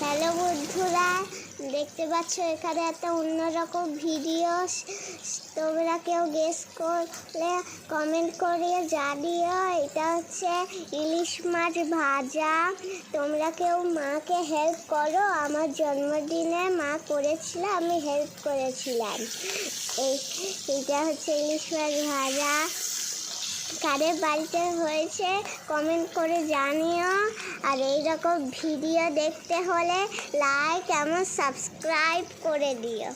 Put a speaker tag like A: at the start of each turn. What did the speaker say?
A: Hello বন্ধুরা, দেখতে পাচ্ছ এখানে একটা অন্যরকম ভিডিও। তোমরা কেউ গেস করলে কমেন্ট করে জানিও। এটা হচ্ছে ইলিশ মাছ ভাজা। তোমরা কেউ মাকে হেল্প করো। আমার জন্মদিনে মা করেছিল, আমি হেল্প করেছিলাম। এইটা হচ্ছে ইলিশ মাছ ভাজা। কাদের বাড়িতে হয়েছে কমেন্ট করে জানিও। আর এইরকম ভিডিও দেখতে হলে লাইক এবং সাবস্ক্রাইব করে দিও।